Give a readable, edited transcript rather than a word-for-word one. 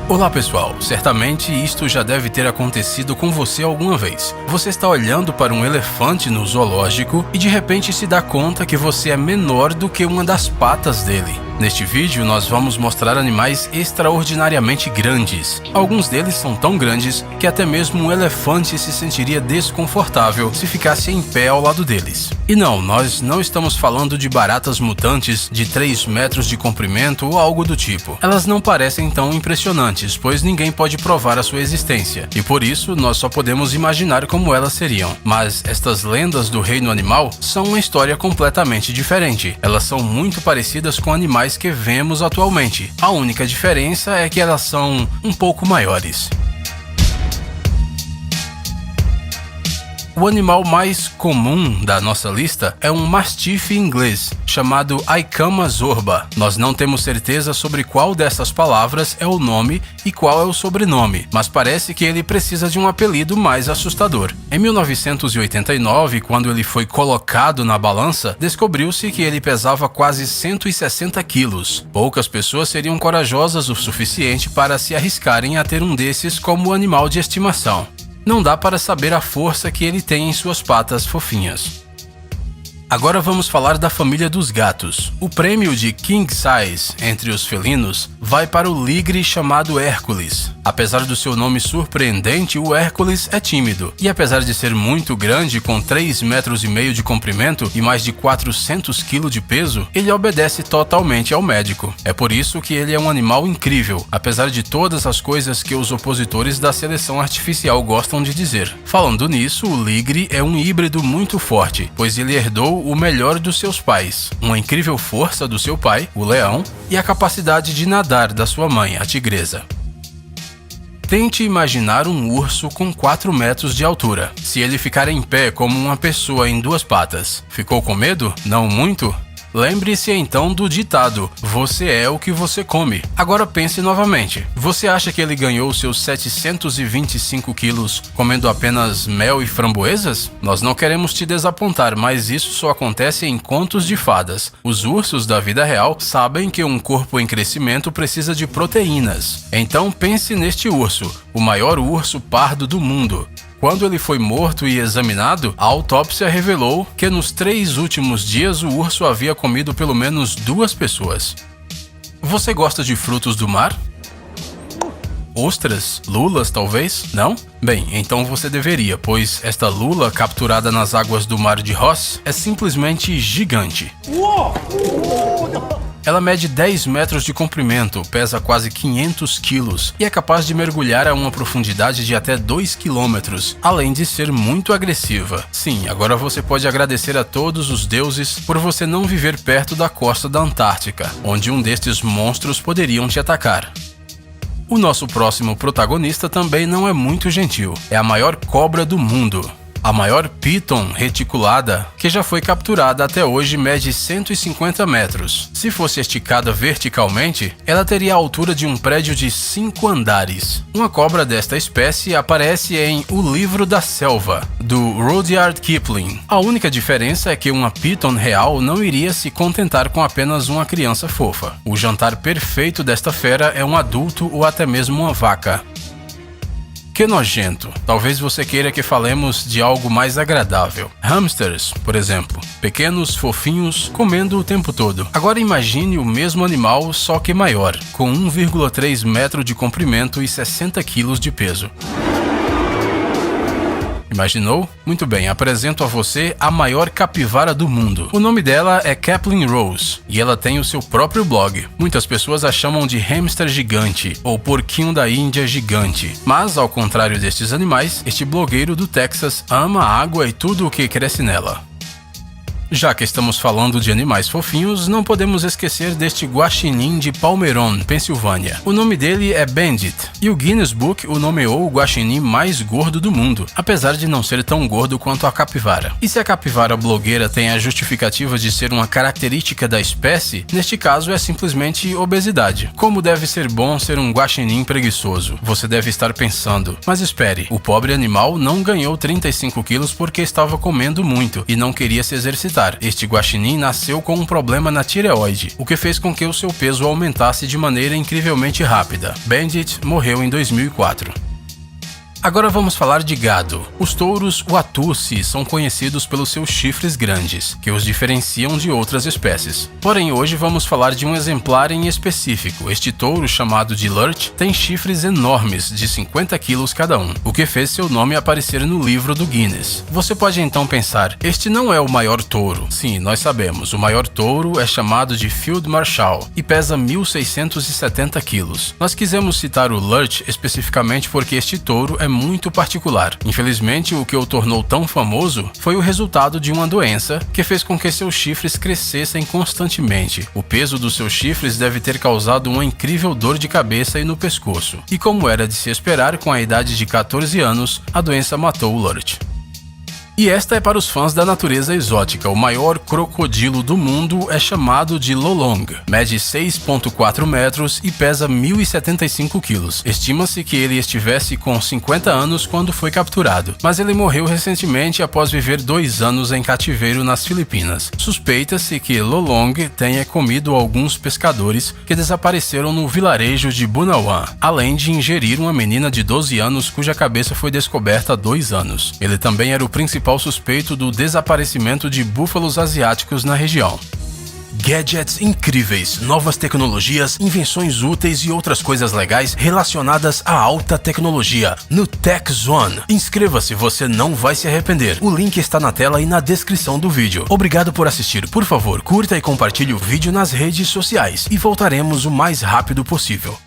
Olá pessoal, certamente isto já deve ter acontecido com você alguma vez. Você está olhando para um elefante no zoológico e de repente se dá conta que você é menor do que uma das patas dele. Neste vídeo nós vamos mostrar animais extraordinariamente grandes. Alguns deles são tão grandes que até mesmo um elefante se sentiria desconfortável se ficasse em pé ao lado deles. E não, nós não estamos falando de baratas mutantes de 3 metros de comprimento ou algo do tipo. Elas não parecem tão impressionantes, pois ninguém pode provar a sua existência, e por isso nós só podemos imaginar como elas seriam. Mas estas lendas do reino animal são uma história completamente diferente. Elas são muito parecidas com animais que vemos atualmente. A única diferença é que elas são um pouco maiores. O animal mais comum da nossa lista é um mastife inglês, chamado Aicama zorba. Nós não temos certeza sobre qual dessas palavras é o nome e qual é o sobrenome, mas parece que ele precisa de um apelido mais assustador. Em 1989, quando ele foi colocado na balança, descobriu-se que ele pesava quase 160 quilos. Poucas pessoas seriam corajosas o suficiente para se arriscarem a ter um desses como animal de estimação. Não dá para saber a força que ele tem em suas patas fofinhas. Agora vamos falar da família dos gatos. O prêmio de King Size entre os felinos vai para o ligre chamado Hércules. Apesar do seu nome surpreendente, o Hércules é tímido. E apesar de ser muito grande, com 3,5 metros de comprimento e mais de 400 kg de peso, ele obedece totalmente ao médico. É por isso que ele é um animal incrível, apesar de todas as coisas que os opositores da seleção artificial gostam de dizer. Falando nisso, o ligre é um híbrido muito forte, pois ele herdou o melhor dos seus pais, uma incrível força do seu pai, o leão, e a capacidade de nadar da sua mãe, a tigresa. Tente imaginar um urso com 4 metros de altura. Se ele ficar em pé como uma pessoa em 2 patas, ficou com medo? Não muito? Lembre-se então do ditado, você é o que você come. Agora pense novamente, você acha que ele ganhou seus 725 quilos comendo apenas mel e framboesas? Nós não queremos te desapontar, mas isso só acontece em contos de fadas. Os ursos da vida real sabem que um corpo em crescimento precisa de proteínas. Então pense neste urso, o maior urso pardo do mundo. Quando ele foi morto e examinado, a autópsia revelou que nos 3 últimos dias o urso havia comido pelo menos 2 pessoas. Você gosta de frutos do mar? Ostras? Lulas, talvez? Não? Bem, então você deveria, pois esta lula capturada nas águas do mar de Ross é simplesmente gigante. Ela mede 10 metros de comprimento, pesa quase 500 quilos e é capaz de mergulhar a uma profundidade de até 2 quilômetros, além de ser muito agressiva. Sim, agora você pode agradecer a todos os deuses por você não viver perto da costa da Antártica, onde um destes monstros poderiam te atacar. O nosso próximo protagonista também não é muito gentil. É a maior cobra do mundo. A maior piton reticulada que já foi capturada até hoje mede 150 metros. Se fosse esticada verticalmente, ela teria a altura de um prédio de 5 andares. Uma cobra desta espécie aparece em O Livro da Selva, do Rudyard Kipling. A única diferença é que uma piton real não iria se contentar com apenas uma criança fofa. O jantar perfeito desta fera é um adulto ou até mesmo uma vaca. Que nojento. Talvez você queira que falemos de algo mais agradável. Hamsters, por exemplo. Pequenos, fofinhos, comendo o tempo todo. Agora imagine o mesmo animal, só que maior, com 1,3 metro de comprimento e 60 quilos de peso. Imaginou? Muito bem, apresento a você a maior capivara do mundo. O nome dela é Caplin Rose e ela tem o seu próprio blog. Muitas pessoas a chamam de hamster gigante ou porquinho da Índia gigante. Mas, ao contrário destes animais, este blogueiro do Texas ama a água e tudo o que cresce nela. Já que estamos falando de animais fofinhos, não podemos esquecer deste guaxinim de Palmeron, Pensilvânia. O nome dele é Bandit, e o Guinness Book o nomeou o guaxinim mais gordo do mundo, apesar de não ser tão gordo quanto a capivara. E se a capivara blogueira tem a justificativa de ser uma característica da espécie, neste caso é simplesmente obesidade. Como deve ser bom ser um guaxinim preguiçoso? Você deve estar pensando, mas espere, o pobre animal não ganhou 35 quilos porque estava comendo muito e não queria se exercitar. constar, este guaxinim nasceu com um problema na tireoide, o que fez com que o seu peso aumentasse de maneira incrivelmente rápida. Bandit morreu em 2004. Agora vamos falar de gado. Os touros Watusi são conhecidos pelos seus chifres grandes, que os diferenciam de outras espécies. Porém, hoje vamos falar de um exemplar em específico. Este touro, chamado de Lurch, tem chifres enormes, de 50 quilos cada um, o que fez seu nome aparecer no livro do Guinness. Você pode então pensar, este não é o maior touro. Sim, nós sabemos, o maior touro é chamado de Field Marshal e pesa 1.670 quilos. Nós quisemos citar o Lurch especificamente porque este touro é muito particular. Infelizmente, o que o tornou tão famoso foi o resultado de uma doença que fez com que seus chifres crescessem constantemente. O peso dos seus chifres deve ter causado uma incrível dor de cabeça e no pescoço. E como era de se esperar, com a idade de 14 anos, a doença matou o Lurch. E esta é para os fãs da natureza exótica. O maior crocodilo do mundo é chamado de Lolong. Mede 6,4 metros e pesa 1.075 quilos. Estima-se que ele estivesse com 50 anos quando foi capturado, mas ele morreu recentemente após viver 2 anos em cativeiro nas Filipinas. Suspeita-se que Lolong tenha comido alguns pescadores que desapareceram no vilarejo de Bunawan, além de ingerir uma menina de 12 anos cuja cabeça foi descoberta há 2 anos. Ele também era o principal suspeito do desaparecimento de búfalos asiáticos na região. Gadgets incríveis, novas tecnologias, invenções úteis e outras coisas legais relacionadas à alta tecnologia no Tech Zone. Inscreva-se, você não vai se arrepender. O link está na tela e na descrição do vídeo. Obrigado por assistir. Por favor, curta e compartilhe o vídeo nas redes sociais e voltaremos o mais rápido possível.